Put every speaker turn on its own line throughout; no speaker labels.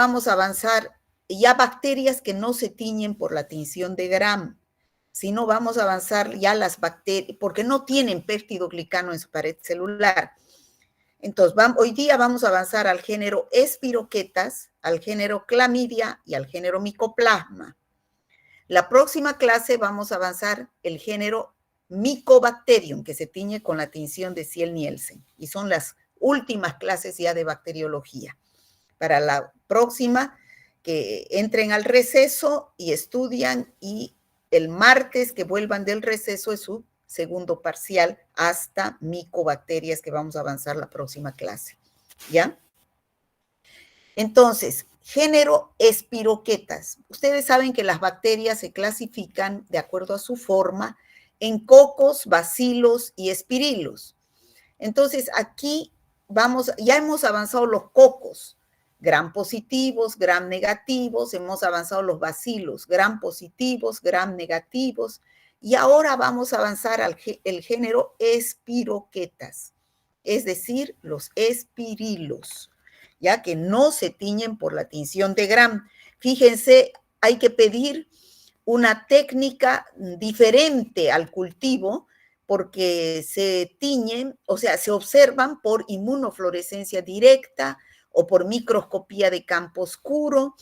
vamos a avanzar ya bacterias que no se tiñen por la tinción de Gram, sino vamos a avanzar ya las bacterias, porque no tienen péptidoglicano en su pared celular. Entonces, hoy día vamos a avanzar al género Espiroquetas, al género Clamidia y al género Mycoplasma. La próxima clase vamos a avanzar el género Mycobacterium, que se tiñe con la tinción de Ciel-Nielsen. Y son las últimas clases ya de bacteriología. Para la próxima, que entren al receso y estudian, y el martes que vuelvan del receso es su segundo parcial hasta micobacterias, que vamos a avanzar la próxima clase. ¿Ya? Entonces, género Espiroquetas. Ustedes saben que las bacterias se clasifican de acuerdo a su forma en cocos, bacilos y espirilos. Entonces, aquí ya hemos avanzado los cocos, gram positivos, gram negativos, hemos avanzado los bacilos, gram positivos, gram negativos, y ahora vamos a avanzar el género Espiroquetas, es decir, los espirilos, ya que no se tiñen por la tinción de Gram. Fíjense, hay que pedir una técnica diferente al cultivo, porque se tiñen, o sea, se observan por inmunofluorescencia directa o por microscopía de campo oscuro.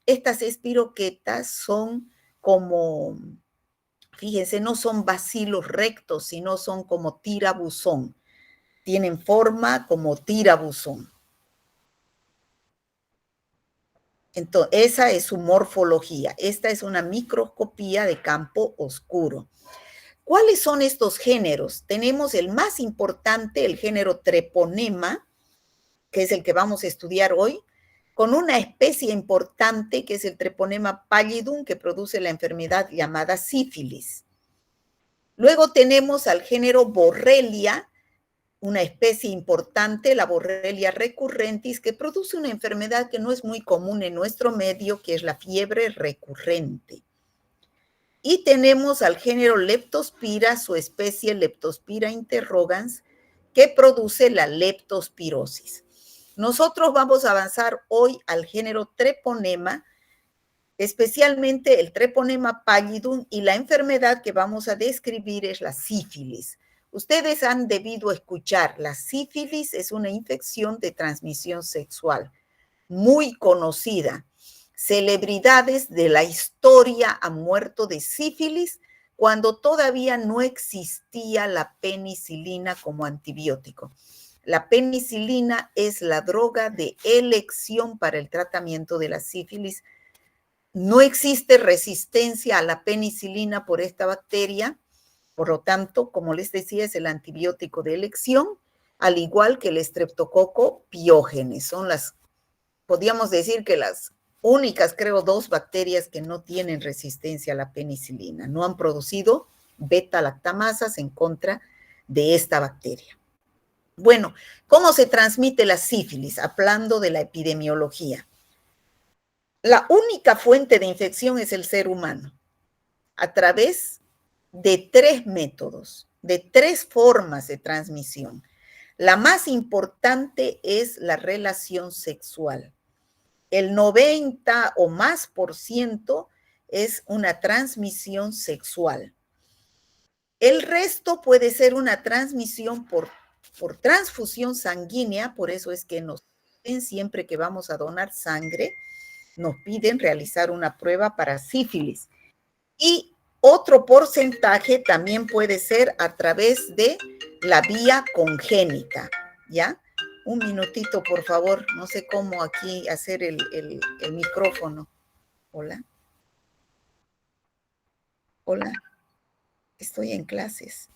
Estas espiroquetas son como, fíjense, no son bacilos rectos, sino son como tirabuzón. Tienen forma como tirabuzón. Entonces, esa es su morfología. Esta es una microscopía de campo oscuro. ¿Cuáles son estos géneros? Tenemos el más importante, el género Treponema, que es el que vamos a estudiar hoy, con una especie importante que es el Treponema pallidum, que produce la enfermedad llamada sífilis. Luego tenemos al género Borrelia, una especie importante, la Borrelia recurrentis, que produce una enfermedad que no es muy común en nuestro medio, que es la fiebre recurrente. Y tenemos al género Leptospira, su especie Leptospira interrogans, que produce la leptospirosis. Nosotros vamos a avanzar hoy al género Treponema, especialmente el Treponema pallidum, y la enfermedad que vamos a describir es la sífilis. Ustedes han debido escuchar, la sífilis es una infección de transmisión sexual muy conocida. Celebridades de la historia han muerto de sífilis cuando todavía no existía la penicilina como antibiótico. La penicilina es la droga de elección para el tratamiento de la sífilis. No existe resistencia a la penicilina por esta bacteria, por lo tanto, como les decía, es el antibiótico de elección, al igual que el estreptococo piógenes. Son las, podríamos decir que las únicas, creo, 2 bacterias que no tienen resistencia a la penicilina. No han producido beta-lactamasas en contra de esta bacteria. Bueno, ¿cómo se transmite la sífilis? Hablando de la epidemiología. La única fuente de infección es el ser humano, a través de 3 métodos, de 3 formas de transmisión. La más importante es la relación sexual. El 90 o más por ciento es una transmisión sexual. El resto puede ser una transmisión por transfusión sanguínea, por eso es que nos piden siempre que vamos a donar sangre, nos piden realizar una prueba para sífilis. Y otro porcentaje también puede ser a través de la vía congénita, ¿ya? Un minutito, por favor. No sé cómo aquí hacer el micrófono. Hola. Hola. Estoy en clases.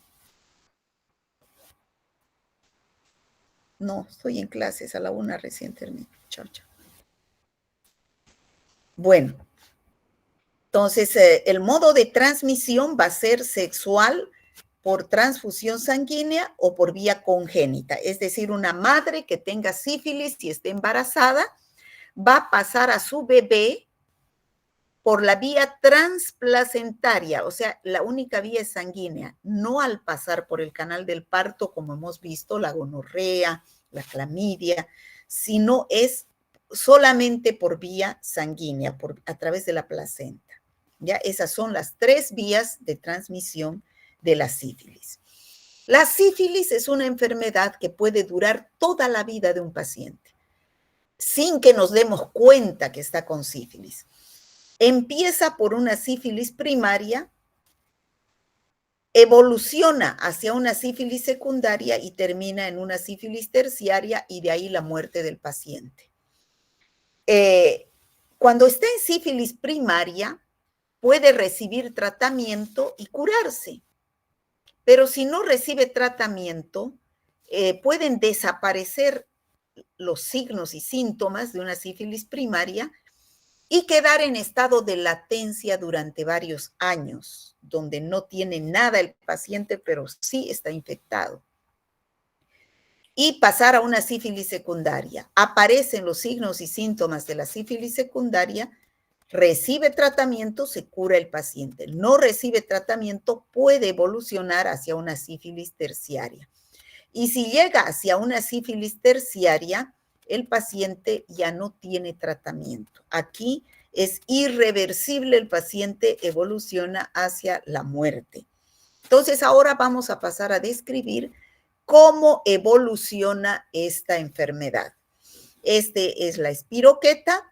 No, estoy en clases. A la 1 recién termino. Chao, chao. Bueno. Entonces, el modo de transmisión va a ser sexual por transfusión sanguínea o por vía congénita. Es decir, una madre que tenga sífilis y esté embarazada va a pasar a su bebé por la vía transplacentaria, o sea, la única vía es sanguínea, no al pasar por el canal del parto, como hemos visto, la gonorrea, la clamidia, sino es solamente por vía sanguínea, a través de la placenta. ¿Ya? Esas son las 3 vías de transmisión de la sífilis. La sífilis es una enfermedad que puede durar toda la vida de un paciente, sin que nos demos cuenta que está con sífilis. Empieza por una sífilis primaria, evoluciona hacia una sífilis secundaria y termina en una sífilis terciaria, y de ahí la muerte del paciente. Cuando está en sífilis primaria, puede recibir tratamiento y curarse, pero si no recibe tratamiento, pueden desaparecer los signos y síntomas de una sífilis primaria y quedar en estado de latencia durante varios años, donde no tiene nada el paciente, pero sí está infectado. Y pasar a una sífilis secundaria. Aparecen los signos y síntomas de la sífilis secundaria, recibe tratamiento, se cura el paciente. No recibe tratamiento, puede evolucionar hacia una sífilis terciaria. Y si llega hacia una sífilis terciaria, el paciente ya no tiene tratamiento. Aquí es irreversible, el paciente evoluciona hacia la muerte. Entonces, ahora vamos a pasar a describir cómo evoluciona esta enfermedad. Este es la espiroqueta.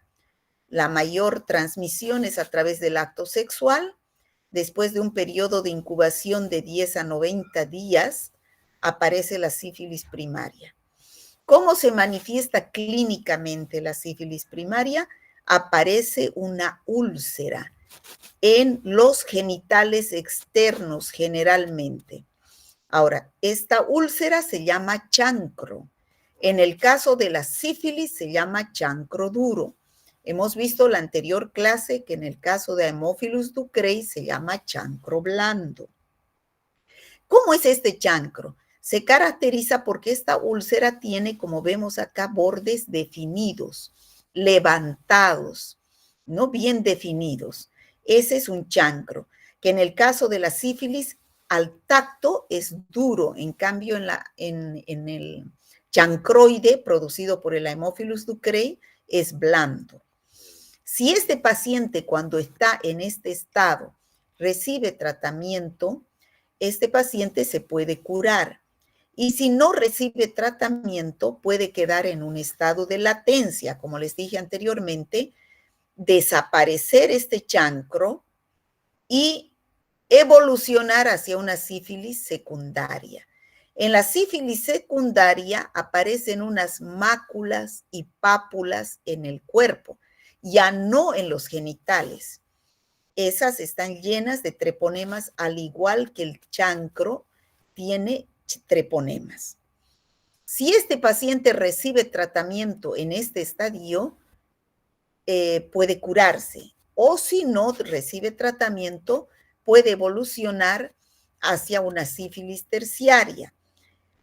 La mayor transmisión es a través del acto sexual. Después de un periodo de incubación de 10 a 90 días, aparece la sífilis primaria. ¿Cómo se manifiesta clínicamente la sífilis primaria? Aparece una úlcera en los genitales externos generalmente. Ahora, esta úlcera se llama chancro. En el caso de la sífilis se llama chancro duro. Hemos visto la anterior clase que en el caso de Haemophilus ducreyi se llama chancro blando. ¿Cómo es este chancro? Se caracteriza porque esta úlcera tiene, como vemos acá, bordes definidos, levantados, no bien definidos. Ese es un chancro, que en el caso de la sífilis, al tacto es duro. En cambio, en el chancroide producido por el Haemophilus ducreyi es blando. Si este paciente, cuando está en este estado, recibe tratamiento, este paciente se puede curar. Y si no recibe tratamiento, puede quedar en un estado de latencia, como les dije anteriormente, desaparecer este chancro y evolucionar hacia una sífilis secundaria. En la sífilis secundaria aparecen unas máculas y pápulas en el cuerpo, ya no en los genitales. Esas están llenas de treponemas, al igual que el chancro tiene treponemas. Si este paciente recibe tratamiento en este estadio, puede curarse, o si no recibe tratamiento, puede evolucionar hacia una sífilis terciaria,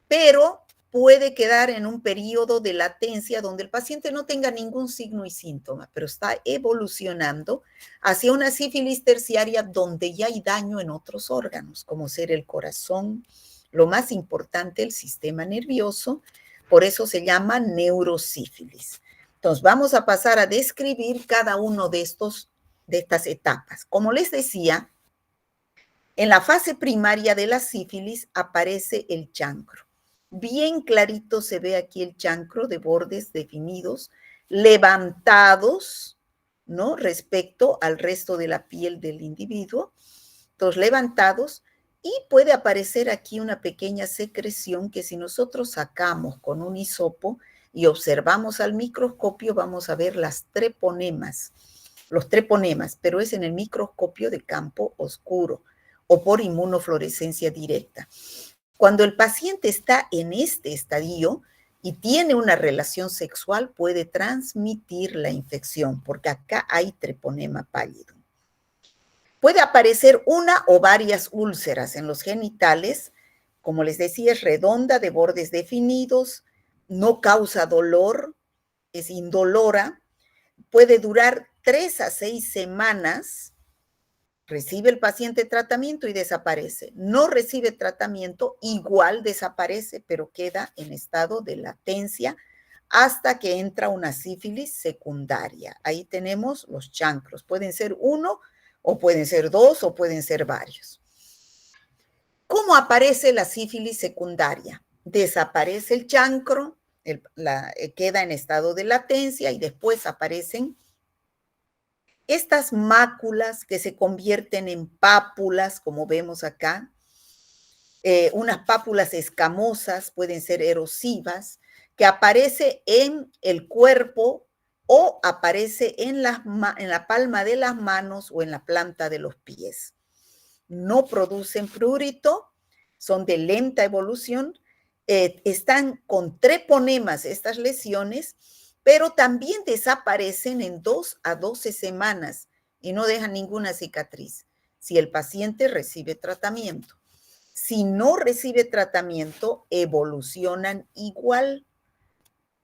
pero puede quedar en un periodo de latencia donde el paciente no tenga ningún signo y síntoma, pero está evolucionando hacia una sífilis terciaria donde ya hay daño en otros órganos, como ser el corazón, lo más importante, el sistema nervioso. Por eso se llama neurosífilis. Entonces, vamos a pasar a describir cada uno de estas etapas. Como les decía, en la fase primaria de la sífilis aparece el chancro. Bien clarito se ve aquí el chancro de bordes definidos, levantados, ¿no? Respecto al resto de la piel del individuo. Entonces, levantados, y puede aparecer aquí una pequeña secreción que si nosotros sacamos con un hisopo y observamos al microscopio, vamos a ver los treponemas, pero es en el microscopio de campo oscuro o por inmunofluorescencia directa. Cuando el paciente está en este estadio y tiene una relación sexual, puede transmitir la infección, porque acá hay treponema pálido. Puede aparecer una o varias úlceras en los genitales. Como les decía, es redonda, de bordes definidos, no causa dolor, es indolora, puede durar 3 a 6 semanas. Recibe el paciente tratamiento y desaparece. No recibe tratamiento, igual desaparece, pero queda en estado de latencia hasta que entra una sífilis secundaria. Ahí tenemos los chancros. Pueden ser uno, o pueden ser dos, o pueden ser varios. ¿Cómo aparece la sífilis secundaria? Desaparece el chancro, queda en estado de latencia y después aparecen estas máculas que se convierten en pápulas, como vemos acá. Unas pápulas escamosas, pueden ser erosivas, que aparece en el cuerpo o aparece en la palma de las manos o en la planta de los pies. No producen prurito, son de lenta evolución, están con treponemas estas lesiones, pero también desaparecen en 2 a 12 semanas y no dejan ninguna cicatriz si el paciente recibe tratamiento. Si no recibe tratamiento, evolucionan igual,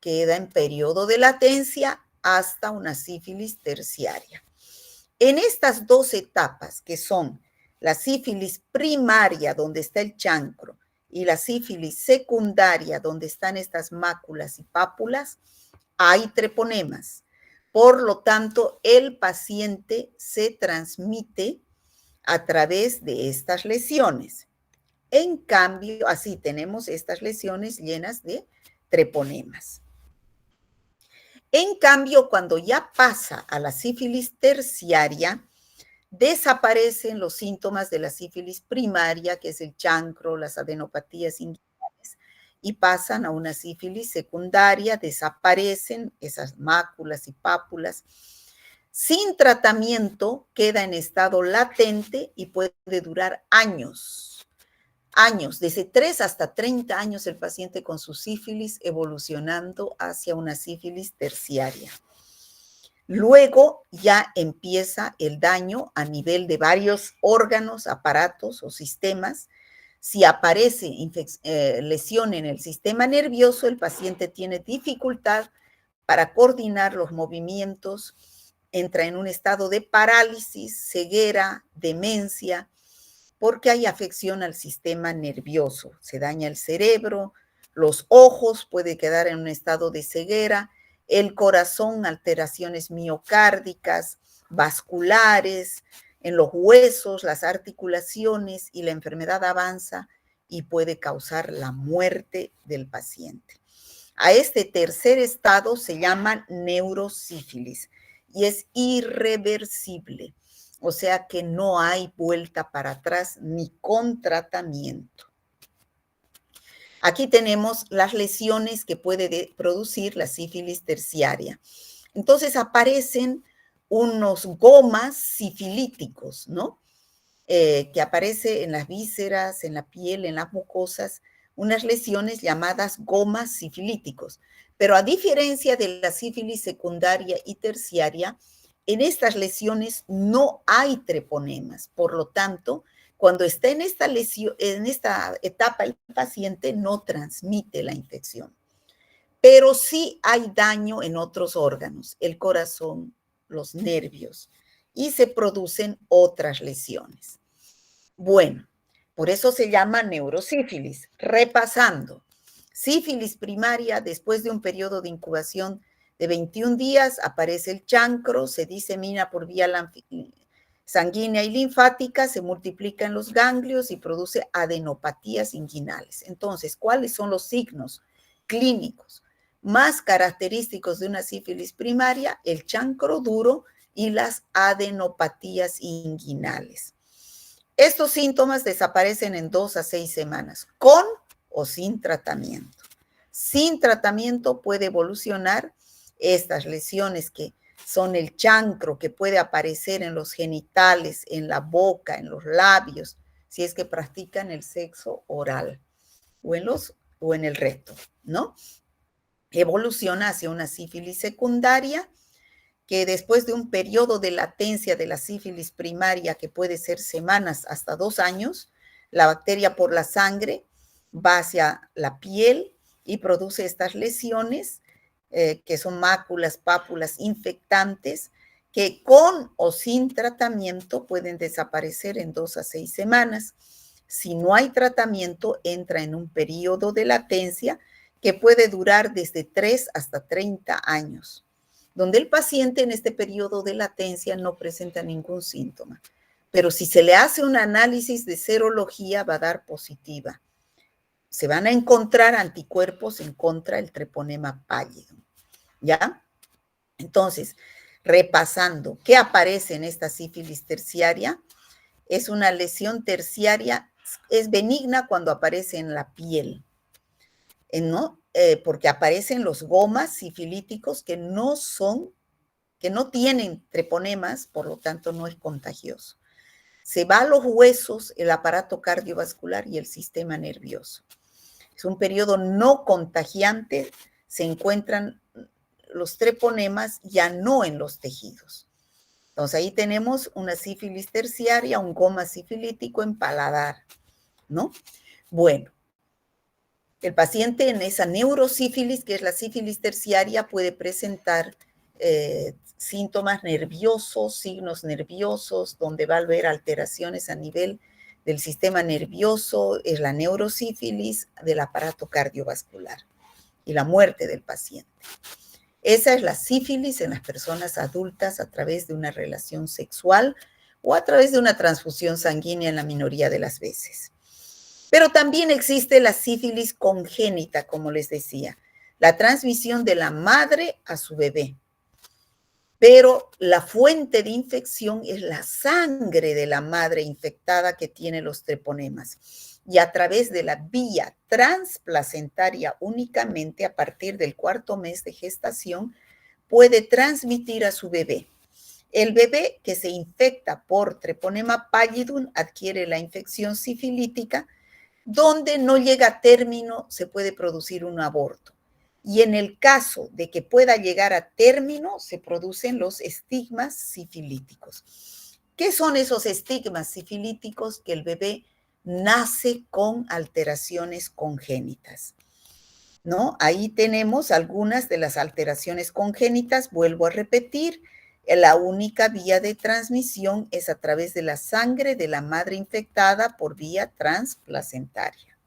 queda en periodo de latencia hasta una sífilis terciaria. En estas dos etapas, que son la sífilis primaria, donde está el chancro, y la sífilis secundaria, donde están estas máculas y pápulas, hay treponemas. Por lo tanto, el paciente se transmite a través de estas lesiones. En cambio, así tenemos estas lesiones llenas de treponemas. En cambio, cuando ya pasa a la sífilis terciaria, desaparecen los síntomas de la sífilis primaria, que es el chancro, las adenopatías inguinales, y pasan a una sífilis secundaria, desaparecen esas máculas y pápulas. Sin tratamiento, queda en estado latente y puede durar años. Desde 3 hasta 30 años el paciente con su sífilis evolucionando hacia una sífilis terciaria. Luego ya empieza el daño a nivel de varios órganos, aparatos o sistemas. Si aparece lesión en el sistema nervioso, el paciente tiene dificultad para coordinar los movimientos, entra en un estado de parálisis, ceguera, demencia, porque hay afección al sistema nervioso. Se daña el cerebro, los ojos, puede quedar en un estado de ceguera, el corazón, alteraciones miocárdicas, vasculares, en los huesos, las articulaciones, y la enfermedad avanza y puede causar la muerte del paciente. A este tercer estado se llama neurosífilis y es irreversible, o sea que no hay vuelta para atrás ni con tratamiento. Aquí tenemos las lesiones que puede producir la sífilis terciaria. Entonces aparecen unos gomas sifilíticos, ¿no? Que aparece en las vísceras, en la piel, en las mucosas, unas lesiones llamadas gomas sifilíticos. Pero a diferencia de la sífilis secundaria y terciaria, en estas lesiones no hay treponemas. Por lo tanto, cuando está en esta etapa, el paciente no transmite la infección. Pero sí hay daño en otros órganos, el corazón, los nervios, y se producen otras lesiones. Bueno, por eso se llama neurosífilis. Repasando, sífilis primaria, después de un periodo de incubación de 21 días, aparece el chancro, se disemina por vía sanguínea y linfática, se multiplica en los ganglios y produce adenopatías inguinales. Entonces, ¿cuáles son los signos clínicos más característicos de una sífilis primaria? El chancro duro y las adenopatías inguinales. Estos síntomas desaparecen en 2 a 6 semanas, con o sin tratamiento. Sin tratamiento puede evolucionar estas lesiones que son el chancro, que puede aparecer en los genitales, en la boca, en los labios, si es que practican el sexo oral o en el recto, ¿no? Evoluciona hacia una sífilis secundaria, que después de un periodo de latencia de la sífilis primaria, que puede ser semanas hasta 2 años, la bacteria por la sangre va hacia la piel y produce estas lesiones, que son máculas, pápulas infectantes, que con o sin tratamiento pueden desaparecer en 2 a 6 semanas. Si no hay tratamiento, entra en un periodo de latencia que puede durar desde 3 hasta 30 años, donde el paciente en este periodo de latencia no presenta ningún síntoma. Pero si se le hace un análisis de serología, va a dar positiva. Se van a encontrar anticuerpos en contra del treponema pallidum, ¿ya? Entonces, repasando, ¿qué aparece en esta sífilis terciaria? Es una lesión terciaria, es benigna cuando aparece en la piel, ¿no? Porque aparecen los gomas sifilíticos que no tienen treponemas, por lo tanto no es contagioso. Se va a los huesos, el aparato cardiovascular y el sistema nervioso. Es un periodo no contagiante, se encuentran los treponemas ya no en los tejidos. Entonces ahí tenemos una sífilis terciaria, un goma sifilítico en paladar, ¿no? Bueno, el paciente en esa neurosífilis, que es la sífilis terciaria, puede presentar síntomas nerviosos, signos nerviosos, donde va a haber alteraciones a nivel del sistema nervioso, es la neurosífilis del aparato cardiovascular y la muerte del paciente. Esa es la sífilis en las personas adultas a través de una relación sexual o a través de una transfusión sanguínea en la minoría de las veces. Pero también existe la sífilis congénita, como les decía, la transmisión de la madre a su bebé. Pero la fuente de infección es la sangre de la madre infectada que tiene los treponemas. Y a través de la vía transplacentaria únicamente a partir del 4º mes de gestación puede transmitir a su bebé. El bebé que se infecta por treponema pallidum adquiere la infección sifilítica, donde no llega a término se puede producir un aborto. Y en el caso de que pueda llegar a término, se producen los estigmas sifilíticos. ¿Qué son esos estigmas sifilíticos? Que el bebé nace con alteraciones congénitas, ¿no? Ahí tenemos algunas de las alteraciones congénitas. Vuelvo a repetir, la única vía de transmisión es a través de la sangre de la madre infectada por vía transplacentaria.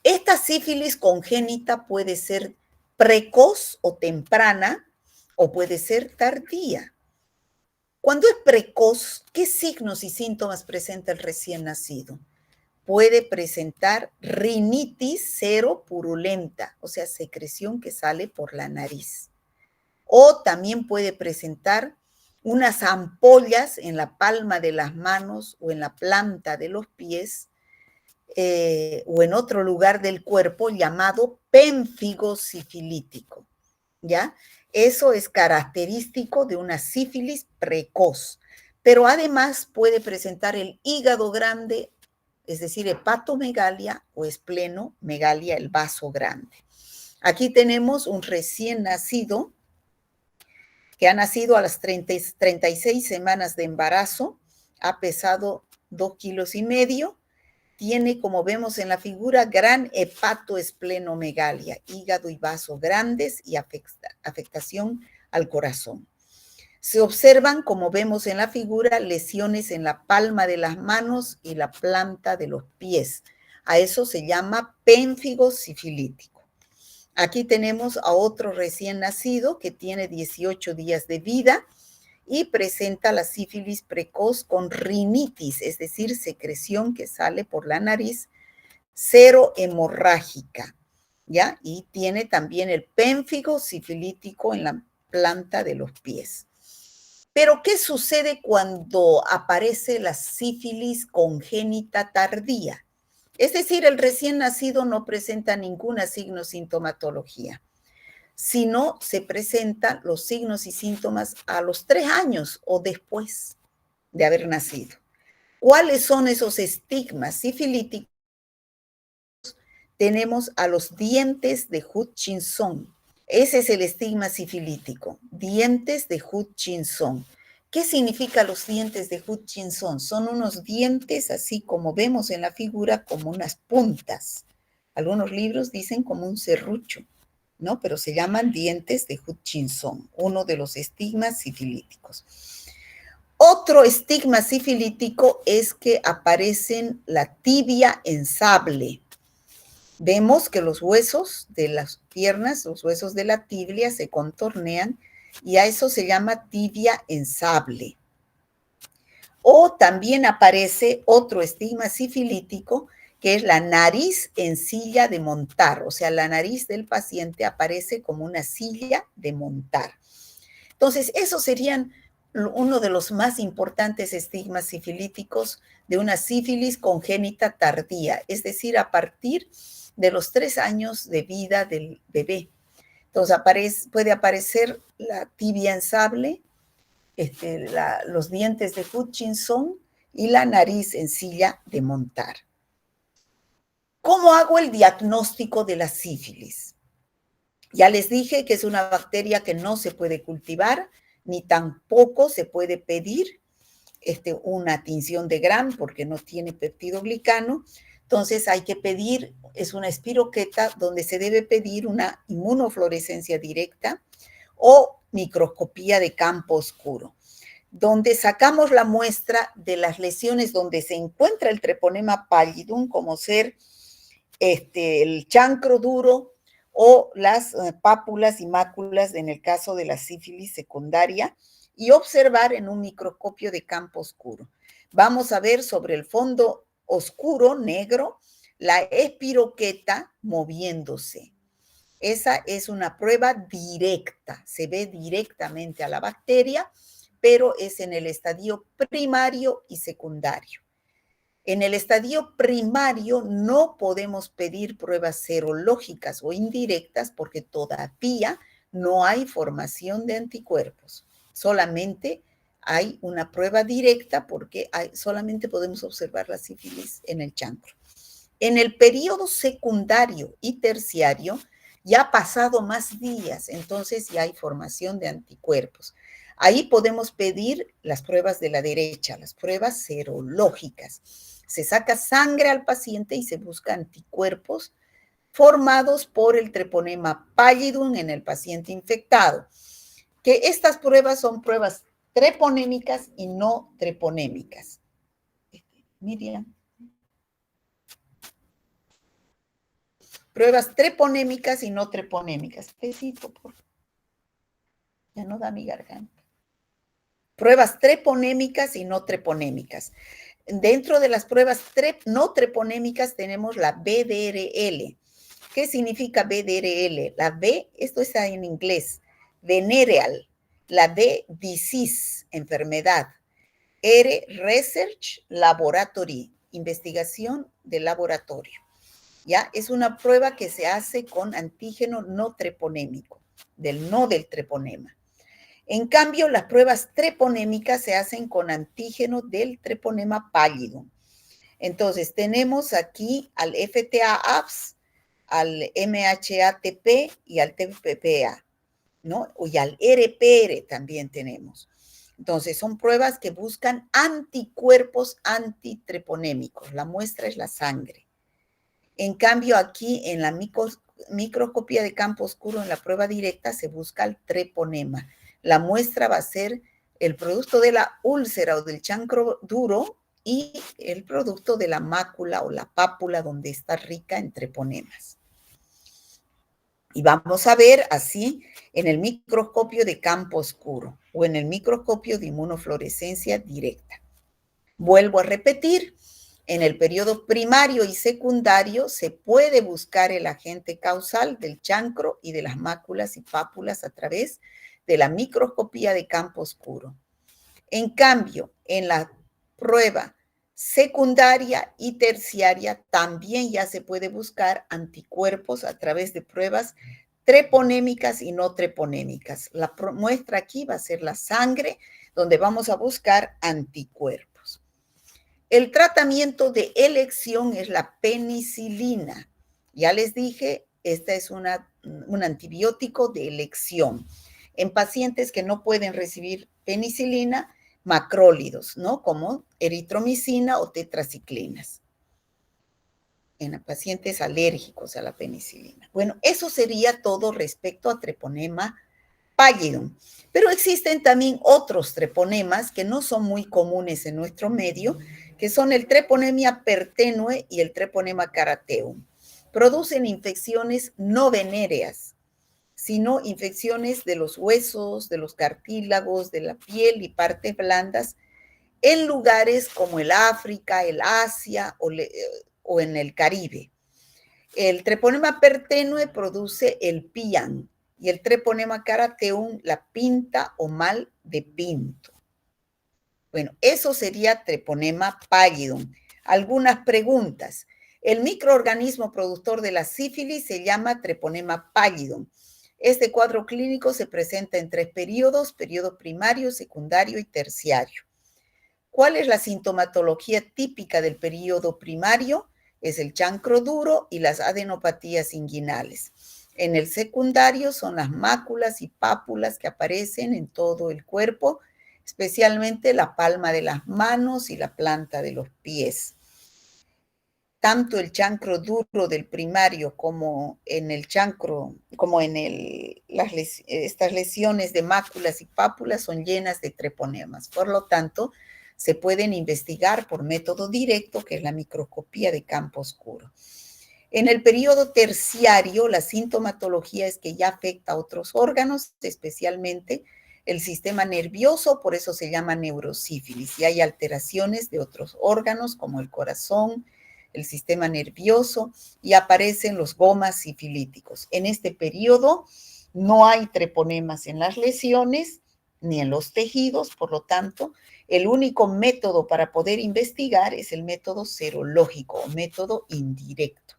Esta sífilis congénita puede ser precoz o temprana o puede ser tardía. Cuando es precoz, ¿qué signos y síntomas presenta el recién nacido? Puede presentar rinitis seropurulenta, o sea, secreción que sale por la nariz. O también puede presentar unas ampollas en la palma de las manos o en la planta de los pies o en otro lugar del cuerpo llamado pénfigo sifilítico, ¿ya? Eso es característico de una sífilis precoz, pero además puede presentar el hígado grande, es decir, hepatomegalia o esplenomegalia, el vaso grande. Aquí tenemos un recién nacido que ha nacido a las 36 semanas de embarazo, ha pesado 2,5 kilos, tiene, como vemos en la figura, gran hepatoesplenomegalia, hígado y vaso grandes y afectación al corazón. Se observan, como vemos en la figura, lesiones en la palma de las manos y la planta de los pies. A eso se llama pénfigo sifilítico. Aquí tenemos a otro recién nacido que tiene 18 días de vida y presenta la sífilis precoz con rinitis, es decir, secreción que sale por la nariz, cero hemorrágica, ¿ya? Y tiene también el pénfigo sifilítico en la planta de los pies. Pero, ¿qué sucede cuando aparece la sífilis congénita tardía? Es decir, el recién nacido no presenta ninguna signo sintomatología, sino se presentan los signos y síntomas a los 3 años o después de haber nacido. ¿Cuáles son esos estigmas sifilíticos? Tenemos a los dientes de Hutchinson. Ese es el estigma sifilítico, dientes de Hutchinson. ¿Qué significa los dientes de Hutchinson? Son unos dientes, así como vemos en la figura, como unas puntas. Algunos libros dicen como un serrucho, ¿no? Pero se llaman dientes de Hutchinson, uno de los estigmas sifilíticos. Otro estigma sifilítico es que aparecen la tibia en sable. Vemos que los huesos de las piernas, los huesos de la tibia se contornean y a eso se llama tibia en sable. O también aparece otro estigma sifilítico, que es la nariz en silla de montar, o sea, la nariz del paciente aparece como una silla de montar. Entonces, esos serían uno de los más importantes estigmas sifilíticos de una sífilis congénita tardía, es decir, a partir de los 3 años de vida del bebé. Entonces, puede aparecer la tibia en sable, los dientes de Hutchinson y la nariz en silla de montar. ¿Cómo hago el diagnóstico de la sífilis? Ya les dije que es una bacteria que no se puede cultivar, ni tampoco se puede pedir una tinción de Gram porque no tiene peptidoglicano. Entonces hay que pedir, es una espiroqueta donde se debe pedir una inmunofluorescencia directa o microscopía de campo oscuro, donde sacamos la muestra de las lesiones donde se encuentra el treponema pallidum, como ser el chancro duro o las pápulas y máculas en el caso de la sífilis secundaria, y observar en un microscopio de campo oscuro. Vamos a ver sobre el fondo oscuro, negro, la espiroqueta moviéndose. Esa es una prueba directa, se ve directamente a la bacteria, pero es en el estadio primario y secundario. En el estadio primario no podemos pedir pruebas serológicas o indirectas porque todavía no hay formación de anticuerpos. Solamente hay una prueba directa porque solamente podemos observar la sífilis en el chancro. En el periodo secundario y terciario ya ha pasado más días, entonces ya hay formación de anticuerpos. Ahí podemos pedir las pruebas de la derecha, las pruebas serológicas. Se saca sangre al paciente y se busca anticuerpos formados por el treponema pallidum en el paciente infectado. Que estas pruebas son pruebas treponémicas y no treponémicas. Miriam. Pruebas treponémicas y no treponémicas. Tecito, por favor. Ya no da mi garganta. Pruebas treponémicas y no treponémicas. Dentro de las pruebas no treponémicas tenemos la BDRL. ¿Qué significa BDRL? La B, esto está en inglés, venereal. La D, disease, enfermedad. R, research, laboratory, investigación de laboratorio. ¿Ya? Es una prueba que se hace con antígeno no treponémico, no del treponema. En cambio, las pruebas treponémicas se hacen con antígeno del treponema pálido. Entonces, tenemos aquí al FTA-APS, al MHATP y al TPPA, ¿no? Y al RPR también tenemos. Entonces, son pruebas que buscan anticuerpos antitreponémicos. La muestra es la sangre. En cambio, aquí en la microscopía de campo oscuro, en la prueba directa, se busca el treponema. La muestra va a ser el producto de la úlcera o del chancro duro y el producto de la mácula o la pápula donde está rica en treponemas. Y vamos a ver así en el microscopio de campo oscuro o en el microscopio de inmunofluorescencia directa. Vuelvo a repetir, en el periodo primario y secundario se puede buscar el agente causal del chancro y de las máculas y pápulas a través de la microscopía de campo oscuro. En cambio, en la prueba secundaria y terciaria también ya se puede buscar anticuerpos a través de pruebas treponémicas y no treponémicas. La muestra aquí va a ser la sangre, donde vamos a buscar anticuerpos. El tratamiento de elección es la penicilina. Ya les dije, esta es un antibiótico de elección. En pacientes que no pueden recibir penicilina, macrólidos, ¿no? Como eritromicina o tetraciclinas. En pacientes alérgicos a la penicilina. Bueno, eso sería todo respecto a treponema pallidum. Pero existen también otros treponemas que no son muy comunes en nuestro medio, que son el treponemia pertenue y el treponema carateum. producen infecciones no venéreas, sino infecciones de los huesos, de los cartílagos, de la piel y partes blandas en lugares como el África, el Asia o en el Caribe. El treponema pertenue produce el pian y el treponema carateum la pinta o mal de pinto. Bueno, eso sería treponema pallidum. Algunas preguntas. El microorganismo productor de la sífilis se llama treponema pallidum. Este cuadro clínico se presenta en 3 periodos, periodo primario, secundario y terciario. ¿Cuál es la sintomatología típica del periodo primario? Es el chancro duro y las adenopatías inguinales. En el secundario son las máculas y pápulas que aparecen en todo el cuerpo, especialmente la palma de las manos y la planta de los pies. Tanto el chancro duro del primario como en el chancro, como en estas lesiones de máculas y pápulas son llenas de treponemas. Por lo tanto, se pueden investigar por método directo, que es la microscopía de campo oscuro. En el periodo terciario, la sintomatología es que ya afecta a otros órganos, especialmente el sistema nervioso, por eso se llama neurosífilis, y hay alteraciones de otros órganos como el corazón, el sistema nervioso, y aparecen los gomas sifilíticos. En este periodo no hay treponemas en las lesiones ni en los tejidos, por lo tanto, el único método para poder investigar es el método serológico o método indirecto,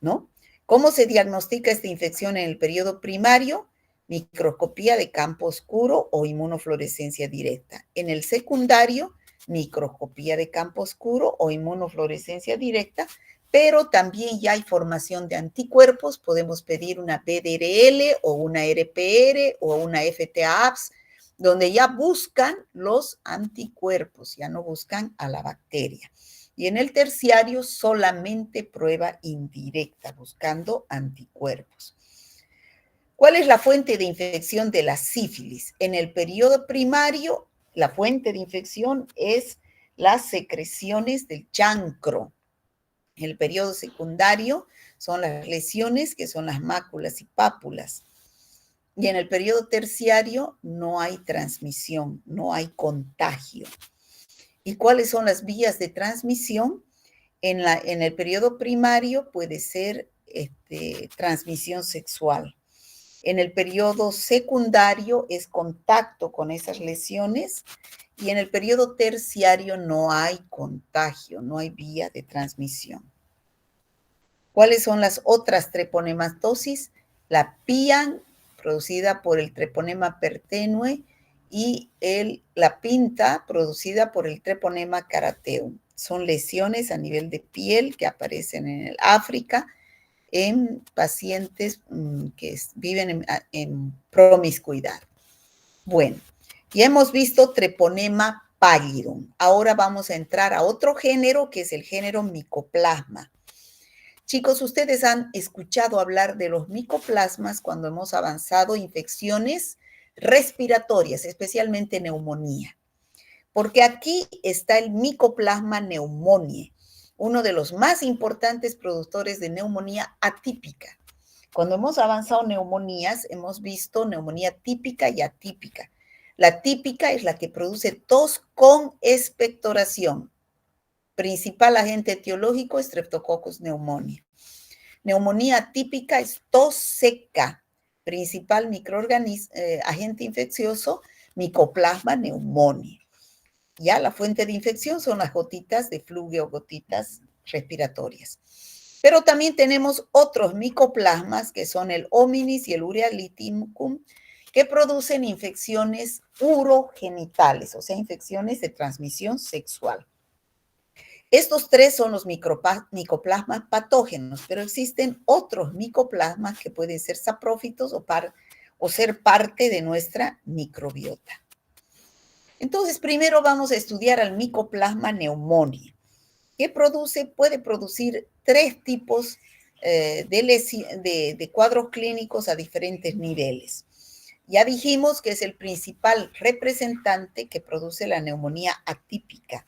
¿no? ¿Cómo se diagnostica esta infección en el periodo primario? Microscopía de campo oscuro o inmunofluorescencia directa. En el secundario, microscopía de campo oscuro o inmunofluorescencia directa, pero también ya hay formación de anticuerpos. Podemos pedir una PDRL o una RPR o una FTA-APS, donde ya buscan los anticuerpos, ya no buscan a la bacteria. Y en el terciario solamente prueba indirecta, buscando anticuerpos. ¿Cuál es la fuente de infección de la sífilis? En el periodo primario, la fuente de infección es las secreciones del chancro. En el periodo secundario son las lesiones, que son las máculas y pápulas. Y en el periodo terciario no hay transmisión, no hay contagio. ¿Y cuáles son las vías de transmisión? En el periodo primario puede ser transmisión sexual. En el periodo secundario es contacto con esas lesiones y en el periodo terciario no hay contagio, no hay vía de transmisión. ¿Cuáles son las otras treponematosis? La PIAN, producida por el treponema pertenue, y la pinta, producida por el treponema carateum. Son lesiones a nivel de piel que aparecen en el África en pacientes que viven en promiscuidad. Bueno, ya hemos visto treponema pallidum. Ahora vamos a entrar a otro género, que es el género Mycoplasma. Chicos, ustedes han escuchado hablar de los micoplasmas cuando hemos avanzado infecciones respiratorias, especialmente neumonía. Porque aquí está el Mycoplasma pneumoniae, uno de los más importantes productores de neumonía atípica. Cuando hemos avanzado neumonías, hemos visto neumonía típica y atípica. La típica es la que produce tos con expectoración. Principal agente etiológico, Streptococcus pneumoniae. Neumonía atípica es tos seca. Principal agente infeccioso, Mycoplasma pneumoniae. Ya la fuente de infección son las gotitas de flujo o gotitas respiratorias. Pero también tenemos otros micoplasmas que son el hominis y el urea litimicum, que producen infecciones urogenitales, o sea, infecciones de transmisión sexual. Estos 3 son los micoplasmas patógenos, pero existen otros micoplasmas que pueden ser saprófitos o ser parte de nuestra microbiota. Entonces, primero vamos a estudiar al Mycoplasma pneumoniae, que puede producir 3 tipos de cuadros clínicos a diferentes niveles. Ya dijimos que es el principal representante que produce la neumonía atípica.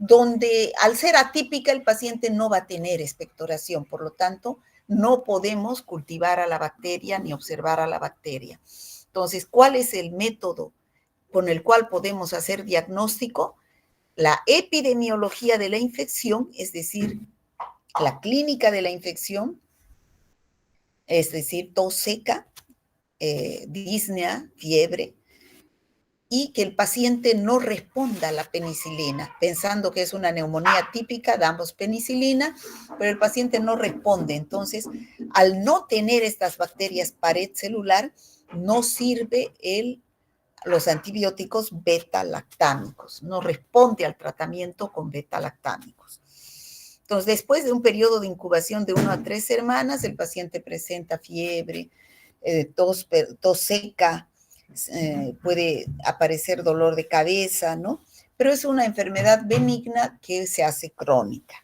donde al ser atípica el paciente no va a tener expectoración, por lo tanto, no podemos cultivar a la bacteria ni observar a la bacteria. Entonces, ¿cuál es el método con el cual podemos hacer diagnóstico? La epidemiología de la infección, es decir, la clínica de la infección, es decir, tos seca, disnea, fiebre, y que el paciente no responda a la penicilina, pensando que es una neumonía típica, damos penicilina, pero el paciente no responde. Entonces, al no tener estas bacterias pared celular, no sirve los antibióticos beta-lactámicos, no responde al tratamiento con beta-lactámicos. Entonces, después de un periodo de incubación de 1 a 3 semanas, el paciente presenta fiebre, tos seca, puede aparecer dolor de cabeza, ¿no? Pero es una enfermedad benigna que se hace crónica.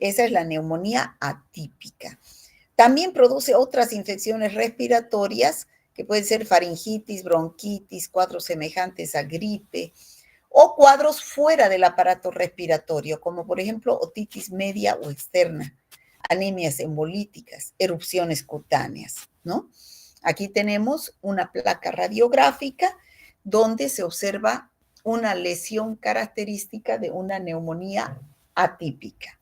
Esa es la neumonía atípica. También produce otras infecciones respiratorias que pueden ser faringitis, bronquitis, cuadros semejantes a gripe o cuadros fuera del aparato respiratorio, como por ejemplo otitis media o externa, anemias hemolíticas, erupciones cutáneas, ¿no? Aquí tenemos una placa radiográfica donde se observa una lesión característica de una neumonía atípica.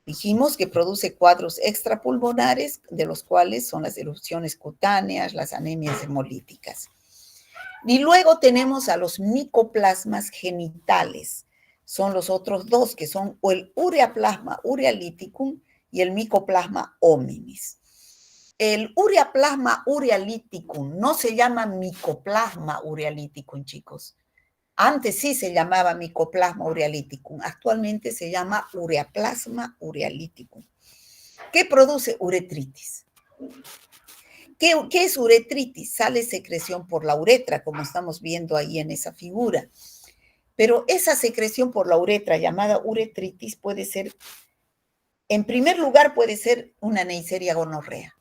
Dijimos que produce cuadros extrapulmonares, de los cuales son las erupciones cutáneas, las anemias hemolíticas. Y luego tenemos a los micoplasmas genitales. Son los otros dos, que son el ureaplasma urealyticum y el micoplasma hominis. El ureaplasma urealyticum no se llama micoplasma urealyticum, chicos. Antes sí se llamaba micoplasma urealyticum, actualmente se llama ureaplasma urealyticum. ¿Qué produce uretritis? ¿Qué es uretritis? Sale secreción por la uretra, como estamos viendo ahí en esa figura. Pero esa secreción por la uretra llamada uretritis puede ser, en primer lugar, puede ser una Neisseria gonorrea,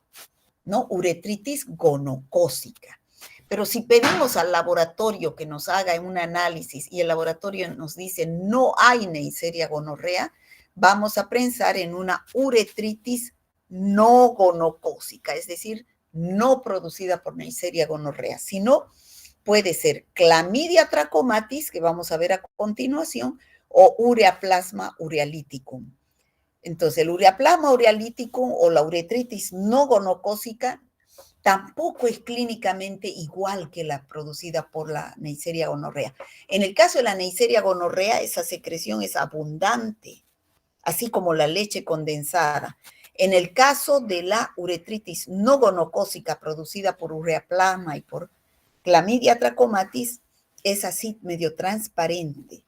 ¿no? Uretritis gonocócica. Pero si pedimos al laboratorio que nos haga un análisis y el laboratorio nos dice no hay Neisseria gonorrea, vamos a pensar en una uretritis no gonocócica, es decir, no producida por Neisseria gonorrea, sino puede ser Clamidia trachomatis, que vamos a ver a continuación, o Ureaplasma urealyticum. Entonces, el Ureaplasma urealyticum o la uretritis no gonocócica tampoco es clínicamente igual que la producida por la Neisseria gonorrea. En el caso de la Neisseria gonorrea, esa secreción es abundante, así como la leche condensada. En el caso de la uretritis no gonocócica producida por ureaplasma y por Clamidia trachomatis, es así medio transparente,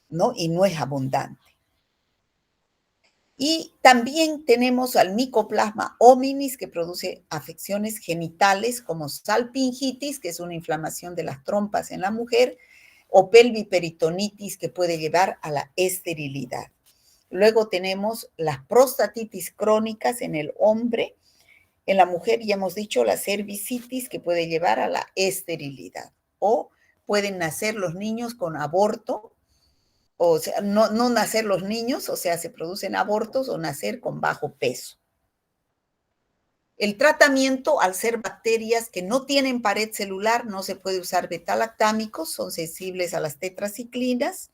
¿no? Y no es abundante. Y también tenemos al micoplasma hominis, que produce afecciones genitales como salpingitis, que es una inflamación de las trompas en la mujer, o pelviperitonitis, que puede llevar a la esterilidad. Luego tenemos las prostatitis crónicas en el hombre. En la mujer ya hemos dicho la cervicitis, que puede llevar a la esterilidad. O pueden nacer los niños con aborto, o sea, no nacer los niños, o sea, se producen abortos o nacer con bajo peso. El tratamiento, al ser bacterias que no tienen pared celular, no se puede usar betalactámicos, son sensibles a las tetraciclinas,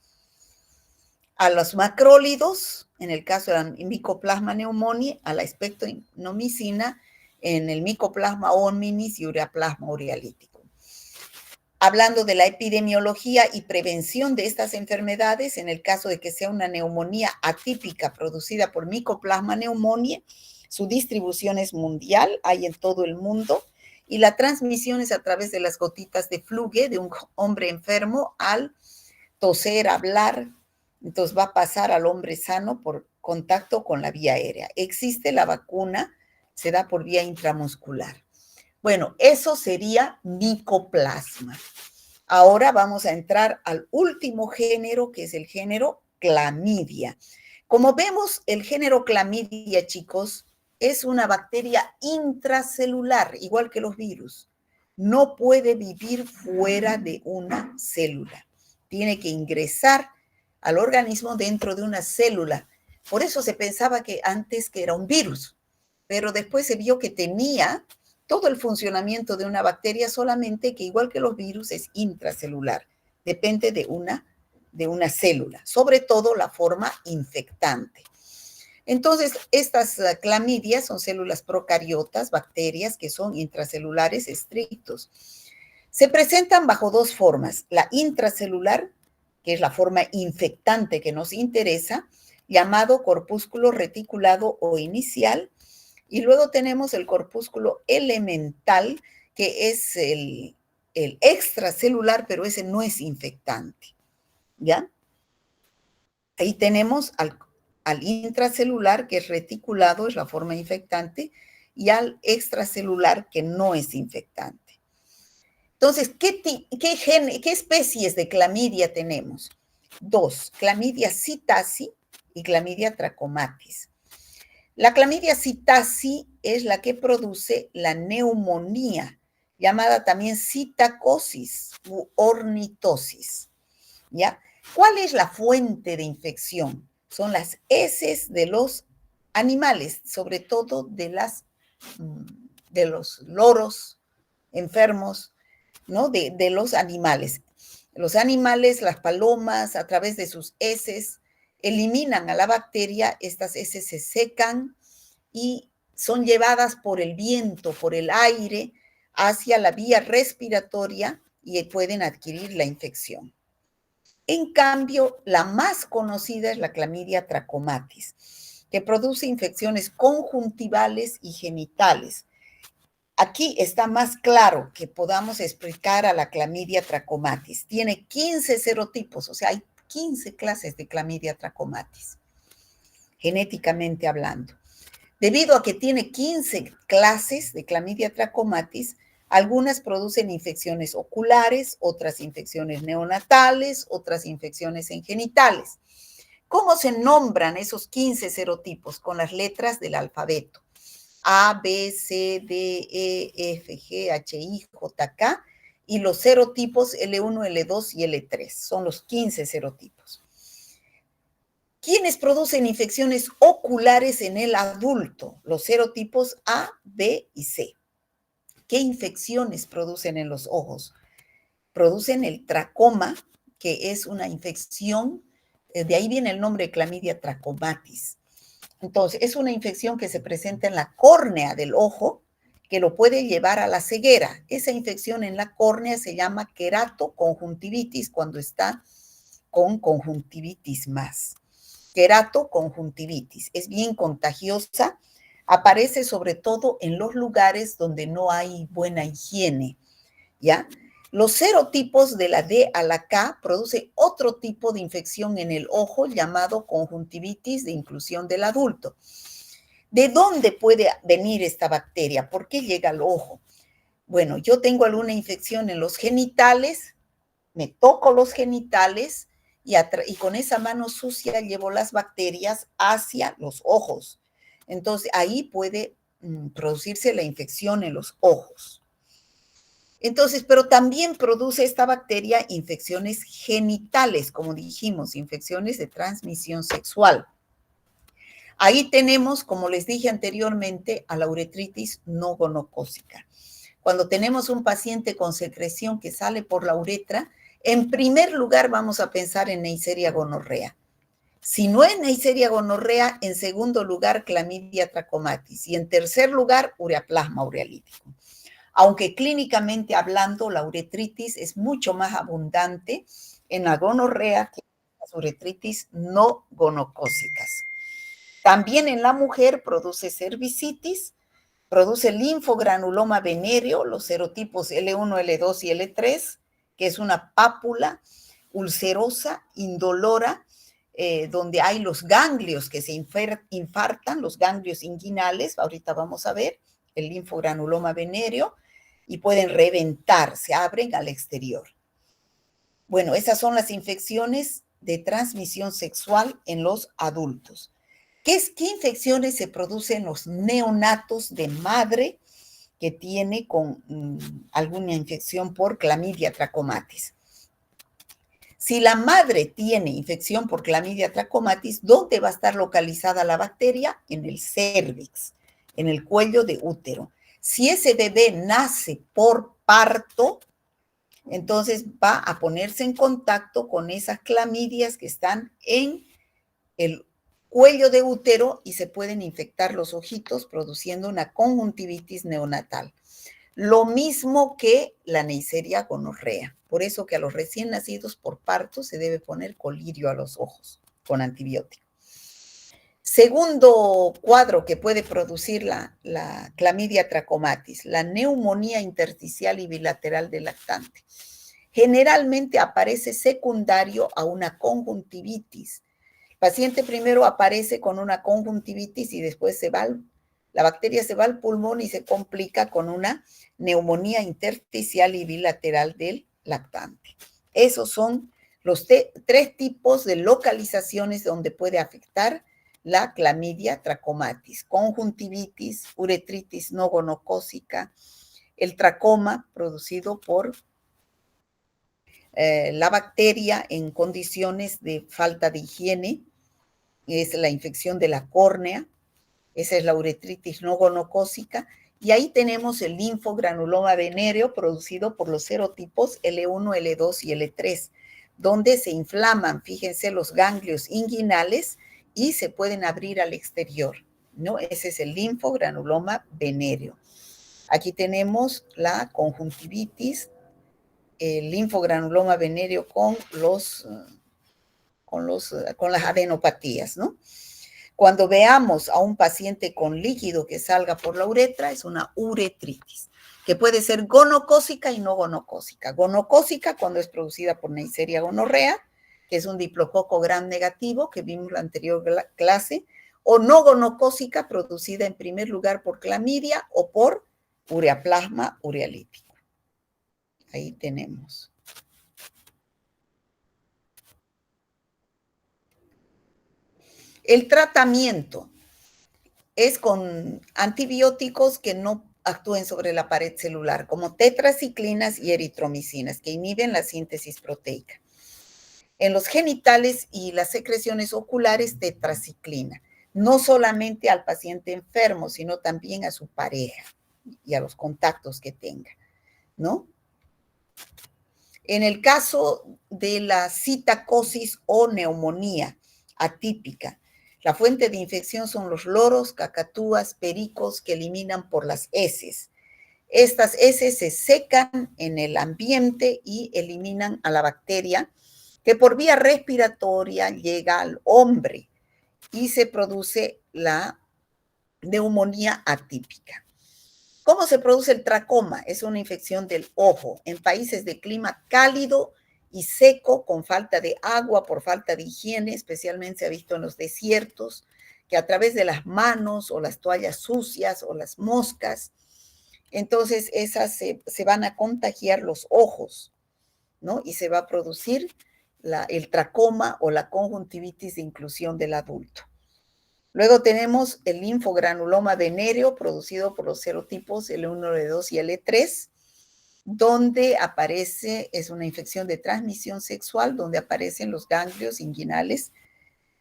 a los macrólidos, en el caso de la Mycoplasma pneumoniae, a la espectronimicina, en el Mycoplasma hominis y Ureaplasma urealyticum. Hablando de la epidemiología y prevención de estas enfermedades, en el caso de que sea una neumonía atípica producida por Mycoplasma pneumoniae, su distribución es mundial, hay en todo el mundo, y la transmisión es a través de las gotitas de fluge de un hombre enfermo al toser, hablar, entonces va a pasar al hombre sano por contacto con la vía aérea. Existe la vacuna, se da por vía intramuscular. Bueno, eso sería micoplasma. Ahora vamos a entrar al último género, que es el género clamidia. Como vemos, el género clamidia, chicos, es una bacteria intracelular, igual que los virus. No puede vivir fuera de una célula. Tiene que ingresar al organismo dentro de una célula. Por eso se pensaba que antes que era un virus, pero después se vio que tenía todo el funcionamiento de una bacteria, solamente que igual que los virus es intracelular, depende de una célula, sobre todo la forma infectante. Entonces, estas clamidias son células procariotas, bacterias que son intracelulares estrictos. Se presentan bajo dos formas, la intracelular, que es la forma infectante que nos interesa, llamado corpúsculo reticulado o inicial, y luego tenemos el corpúsculo elemental, que es el extracelular, pero ese no es infectante, ¿ya? Ahí tenemos al intracelular, que es reticulado, es la forma infectante, y al extracelular, que no es infectante. Entonces, ¿qué especies de clamidia tenemos? Dos, clamidia psittacea y clamidia trachomatis. La clamidia psittacea es la que produce la neumonía, llamada también citacosis u ornitosis, ¿ya? ¿Cuál es la fuente de infección? Son las heces de los animales, sobre todo de los loros enfermos, ¿no? De los animales. Los animales, las palomas, a través de sus heces, eliminan a la bacteria, estas heces se secan y son llevadas por el viento, por el aire, hacia la vía respiratoria y pueden adquirir la infección. En cambio, la más conocida es la clamidia trachomatis, que produce infecciones conjuntivales y genitales. Aquí está más claro que podamos explicar a la clamidia trachomatis. Tiene 15 serotipos, o sea, hay 15 clases de clamidia trachomatis, genéticamente hablando. Debido a que tiene 15 clases de clamidia trachomatis, algunas producen infecciones oculares, otras infecciones neonatales, otras infecciones en genitales. ¿Cómo se nombran esos 15 serotipos? Con las letras del alfabeto. A, B, C, D, E, F, G, H, I, J, K, y los serotipos L1, L2 y L3. Son los 15 serotipos. ¿Quiénes producen infecciones oculares en el adulto? Los serotipos A, B y C. ¿Qué infecciones producen en los ojos? Producen el tracoma, que es una infección, de ahí viene el nombre de clamidia trachomatis. Entonces, es una infección que se presenta en la córnea del ojo, que lo puede llevar a la ceguera. Esa infección en la córnea se llama queratoconjuntivitis cuando está con conjuntivitis más. Queratoconjuntivitis es bien contagiosa, aparece sobre todo en los lugares donde no hay buena higiene, ¿ya? Los serotipos de la D a la K producen otro tipo de infección en el ojo llamado conjuntivitis de inclusión del adulto. ¿De dónde puede venir esta bacteria? ¿Por qué llega al ojo? Bueno, yo tengo alguna infección en los genitales, me toco los genitales y con esa mano sucia llevo las bacterias hacia los ojos. Entonces, ahí puede producirse la infección en los ojos. Entonces, pero también produce esta bacteria infecciones genitales, como dijimos, infecciones de transmisión sexual. Ahí tenemos, como les dije anteriormente, a la uretritis no gonocócica. Cuando tenemos un paciente con secreción que sale por la uretra, en primer lugar vamos a pensar en Neisseria gonorrea. Si no es Neisseria gonorrea, en segundo lugar clamidia trachomatis y en tercer lugar ureaplasma urealítico. Aunque clínicamente hablando la uretritis es mucho más abundante en la gonorrea que en las uretritis no gonocócicas. También en la mujer produce cervicitis, produce linfogranuloma venéreo, los serotipos L1, L2 y L3, que es una pápula ulcerosa, indolora, donde hay los ganglios que se infartan, los ganglios inguinales, ahorita vamos a ver, el linfogranuloma venéreo, y pueden reventar, se abren al exterior. Bueno, esas son las infecciones de transmisión sexual en los adultos. ¿Qué infecciones se producen en los neonatos de madre que tiene con alguna infección por clamidia trachomatis? Si la madre tiene infección por Clamidia trachomatis, ¿dónde va a estar localizada la bacteria? En el cérvix, en el cuello de útero. Si ese bebé nace por parto, entonces va a ponerse en contacto con esas clamidias que están en el cuello de útero y se pueden infectar los ojitos produciendo una conjuntivitis neonatal. Lo mismo que la Neisseria gonorrea. Por eso que a los recién nacidos por parto se debe poner colirio a los ojos con antibiótico. Segundo cuadro que puede producir la Clamidia trachomatis, la neumonía intersticial y bilateral del lactante. Generalmente aparece secundario a una conjuntivitis. El paciente primero aparece con una conjuntivitis y después la bacteria se va al pulmón y se complica con una neumonía intersticial y bilateral del lactante. Esos son los tres tipos de localizaciones donde puede afectar la Clamidia trachomatis: conjuntivitis, uretritis no gonocócica, el tracoma producido por la bacteria en condiciones de falta de higiene, es la infección de la córnea, esa es la uretritis no gonocócica, y ahí tenemos el linfogranuloma venéreo producido por los serotipos L1, L2 y L3, donde se inflaman, fíjense, los ganglios inguinales y se pueden abrir al exterior, ¿no? Ese es el linfogranuloma venéreo. Aquí tenemos la conjuntivitis, el linfogranuloma venéreo con las adenopatías, ¿no? Cuando veamos a un paciente con líquido que salga por la uretra, es una uretritis, que puede ser gonocócica y no gonocócica. Gonocócica cuando es producida por Neisseria gonorrea, que es un diplococo gram negativo, que vimos en la anterior clase, o no gonocócica, producida en primer lugar por clamidia o por ureaplasma urealítico. Ahí tenemos. El tratamiento es con antibióticos que no actúen sobre la pared celular, como tetraciclinas y eritromicinas, que inhiben la síntesis proteica. En los genitales y las secreciones oculares, tetraciclina. No solamente al paciente enfermo, sino también a su pareja y a los contactos que tenga, ¿no? En el caso de la citacosis o neumonía atípica, la fuente de infección son los loros, cacatúas, pericos que eliminan por las heces. Estas heces se secan en el ambiente y eliminan a la bacteria que por vía respiratoria llega al hombre y se produce la neumonía atípica. ¿Cómo se produce el tracoma? Es una infección del ojo en países de clima cálido y seco, con falta de agua, por falta de higiene, especialmente se ha visto en los desiertos, que a través de las manos o las toallas sucias o las moscas, entonces esas se van a contagiar los ojos, ¿no? Y se va a producir el tracoma o la conjuntivitis de inclusión del adulto. Luego tenemos el linfogranuloma venéreo producido por los serotipos L1, L2 y L3, donde aparece, es una infección de transmisión sexual, donde aparecen los ganglios inguinales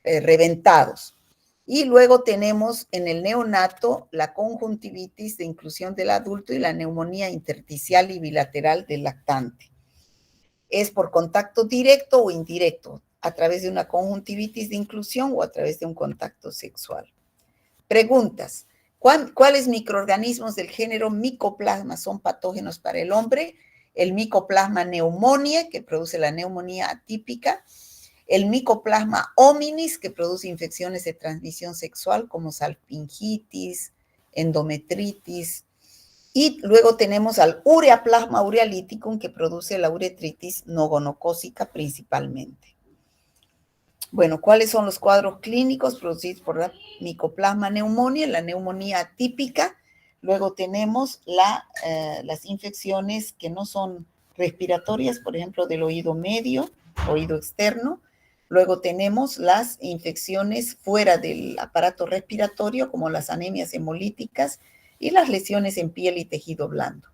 reventados. Y luego tenemos en el neonato la conjuntivitis de inclusión del adulto y la neumonía intersticial y bilateral del lactante. Es por contacto directo o indirecto, a través de una conjuntivitis de inclusión o a través de un contacto sexual. Preguntas. ¿Cuáles microorganismos del género Mycoplasma son patógenos para el hombre? El Mycoplasma pneumoniae, que produce la neumonía atípica. El Mycoplasma hominis, que produce infecciones de transmisión sexual como salpingitis, endometritis. Y luego tenemos al Ureaplasma urealyticum, que produce la uretritis no gonocócica principalmente. Bueno, ¿cuáles son los cuadros clínicos producidos por la Mycoplasma pneumoniae? La neumonía atípica. Luego tenemos las infecciones que no son respiratorias, por ejemplo, del oído medio, oído externo. Luego tenemos las infecciones fuera del aparato respiratorio, como las anemias hemolíticas y las lesiones en piel y tejido blando.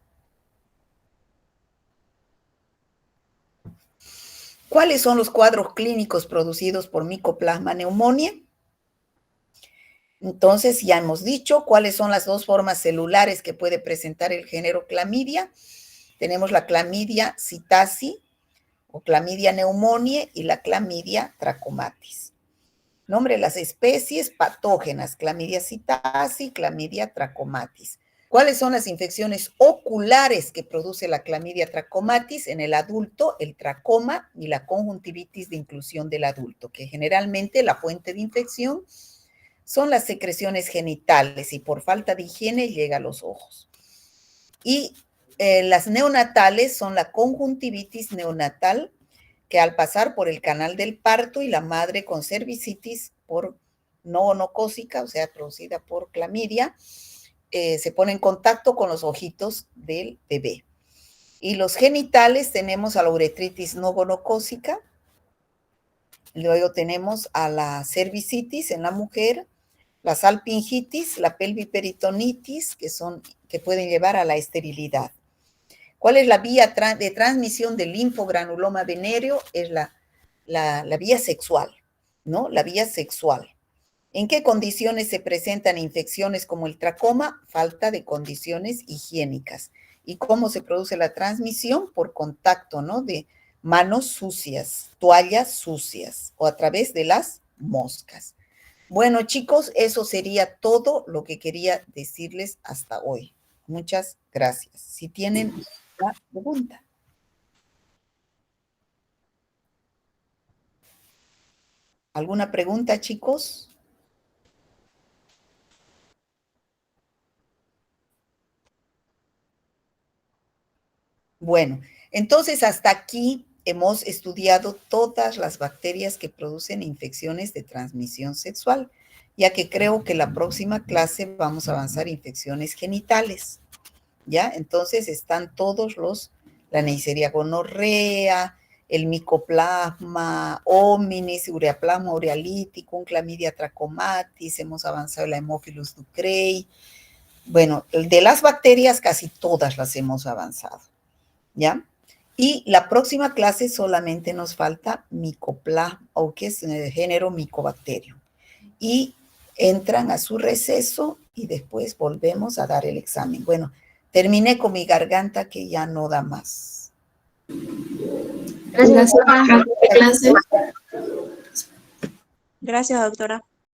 ¿Cuáles son los cuadros clínicos producidos por Mycoplasma pneumoniae? Entonces, ya hemos dicho cuáles son las dos formas celulares que puede presentar el género clamidia. Tenemos la clamidia psittaci o clamidia pneumoniae y la clamidia trachomatis. Nombre de las especies patógenas: clamidia psittaci, clamidia trachomatis. ¿Cuáles son las infecciones oculares que produce la clamidia trachomatis? En el adulto, el tracoma y la conjuntivitis de inclusión del adulto, que generalmente la fuente de infección son las secreciones genitales y por falta de higiene llega a los ojos. Y las neonatales son la conjuntivitis neonatal, que al pasar por el canal del parto y la madre con cervicitis por no gonocócica, o sea, producida por clamidia, se pone en contacto con los ojitos del bebé. Y los genitales tenemos a la uretritis no gonocócica, luego tenemos a la cervicitis en la mujer, la salpingitis, la pelviperitonitis, que pueden llevar a la esterilidad. ¿Cuál es la vía de transmisión del linfogranuloma venéreo? Es la vía sexual, ¿no? La vía sexual. ¿En qué condiciones se presentan infecciones como el tracoma? Falta de condiciones higiénicas. ¿Y cómo se produce la transmisión? Por contacto, ¿no? De manos sucias, toallas sucias o a través de las moscas. Bueno, chicos, eso sería todo lo que quería decirles hasta hoy. Muchas gracias. Si tienen una pregunta. ¿Alguna pregunta, chicos? Bueno, entonces hasta aquí hemos estudiado todas las bacterias que producen infecciones de transmisión sexual, ya que creo que la próxima clase vamos a avanzar infecciones genitales, ¿ya? Entonces están todos la Neisseria gonorrea, el Mycoplasma hominis, Ureaplasma urealyticum, Clamidia trachomatis, hemos avanzado la Haemophilus ducreyi. Bueno, de las bacterias casi todas las hemos avanzado, ¿ya? Y la próxima clase solamente nos falta Mycoplasma, o que es el género Mycobacterium. Y entran a su receso y después volvemos a dar el examen. Bueno, terminé con mi garganta que ya no da más.
Gracias, doctora.
Gracias, doctora.